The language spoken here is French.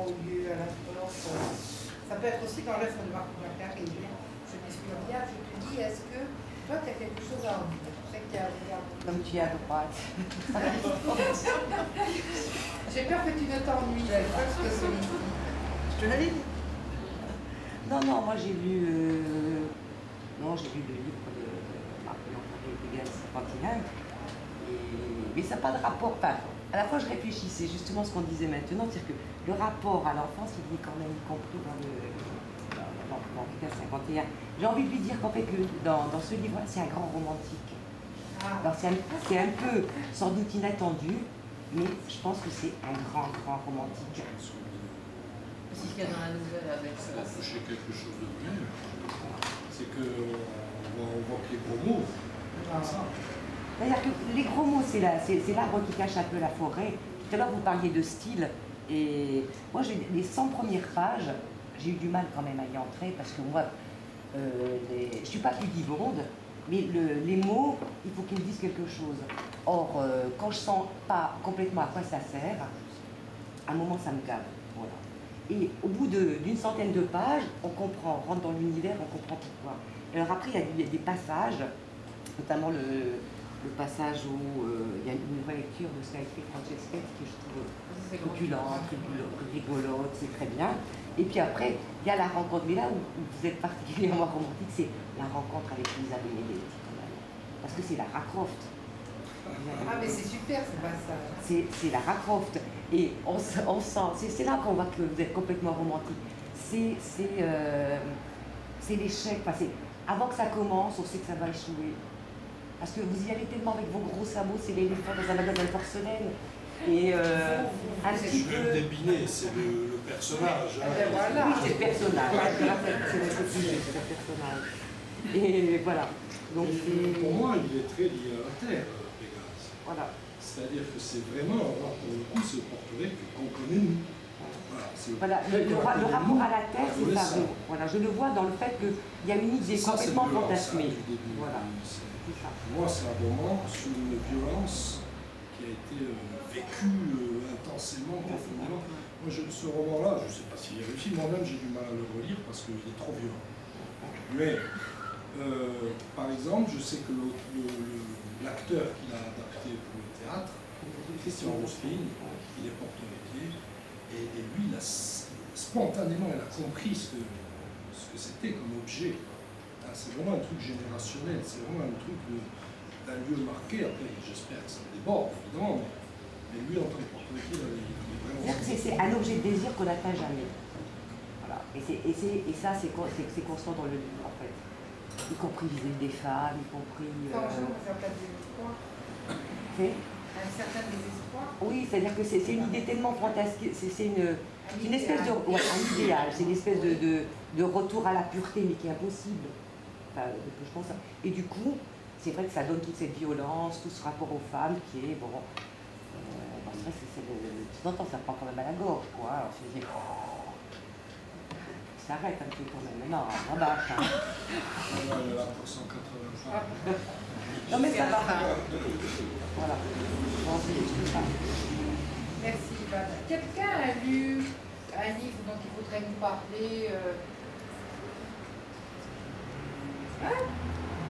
au lieu, à la force. Ça peut être aussi dans l'œuvre de Marc Macari. Je m'exprime bien, je te dis, est-ce que toi, tu as quelque chose à en dire? Je sais que tu as regardé. Comme tu as le droit. J'ai peur que tu ne t'ennuies, parce que celui-ci. Je te l'avais dit. Non, non, moi j'ai lu, j'ai lu le livre de Marc-Léon Frédéric Continent, mais ça n'a pas de rapport. Enfin, à la fois je réfléchissais justement ce qu'on disait maintenant, c'est-à-dire que le rapport à l'enfance, il est quand même compris dans Picard 51. J'ai envie de lui dire qu'en fait, dans ce livre-là, c'est un grand romantique. Alors c'est un peu, sans doute inattendu, mais je pense que c'est un grand romantique. C'est ce qu'il y a dans la nouvelle avec ça. Ça a touché quelque chose de vrai. C'est qu'on voit que les gros mots. Ça. C'est-à-dire que les gros mots, c'est l'arbre qui cache un peu la forêt. Tout à l'heure, vous parliez de style. Et moi, les 100 premières pages, j'ai eu du mal quand même à y entrer parce que moi, je ne suis pas pudifonde, mais les mots, il faut qu'ils disent quelque chose. Or, quand je sens pas complètement à quoi ça sert, à un moment, ça me gave. Voilà. Et au bout d'une centaine de pages, on comprend, on rentre dans l'univers, on comprend pourquoi. Et alors après, il y a des passages, notamment le passage où il y a une nouvelle lecture de ce qu'a écrit Francesca que je trouve truculente, rigolote, c'est très bien. Et puis après, il y a la rencontre, mais là où vous êtes particulièrement romantique, c'est la rencontre avec Lisa Benedetti quand même. Parce que c'est Lara Croft. Ah mais c'est super ce passage. C'est Lara Croft. Et on sent, c'est là qu'on voit que vous êtes complètement romantique. C'est l'échec. Enfin, avant que ça commence, on sait que ça va échouer. Parce que vous y allez tellement avec vos gros sabots, c'est l'éléphant dans un magasin de porcelaine. Et un petit peu. Le débiné, c'est le personnage. Hein. Voilà. Oui, c'est le personnage. C'est le personnage. Et voilà. Donc, pour moi, il est très lié à la terre, Pégase. Voilà. C'est-à-dire que c'est vraiment, pour le coup, c'est le portrait qu'on connaît nous. Voilà, le rapport à la terre, c'est ça. Voilà, je le vois dans le fait qu'il y a une idée complètement fantasmée. Voilà. Moi, c'est un roman sur une violence qui a été vécue intensément, profondément. Moi, ce roman-là, je ne sais pas s'il est réussi, moi-même j'ai du mal à le relire parce qu'il est trop violent. Mais, par exemple, je sais que l'acteur qui l'a adapté pour le théâtre, Christian Roselyne, il est portoricain, et lui, spontanément, il a compris ce que c'était comme objet. C'est vraiment un truc générationnel, c'est vraiment un truc d'un lieu marqué. Après, j'espère que ça déborde, évidemment, mais lui, en tant que portoricain, il est vraiment... C'est un objet de désir qu'on n'atteint jamais. Voilà. Et ça, c'est constant dans le livre, en fait. Y compris vis-à-vis des femmes, y compris... Un certain désespoir. Un certain désespoir. Oui, c'est-à-dire que c'est une idée tellement fantastique, c'est une espèce de... Ouais, un idéal, c'est une espèce de retour à la pureté, mais qui est impossible. Enfin, je pense. Et du coup, c'est vrai que ça donne toute cette violence, tout ce rapport aux femmes qui est, bon... c'est vrai que de temps en temps, ça prend quand même à la gorge, quoi. Alors, je me dis... Ça arrête un peu quand même. Non, on bâche, hein. Elle est là pour 180 ans. Non, mais ça va. Voilà. Merci, Ivana. Quelqu'un a lu un livre dont il voudrait nous parler hein?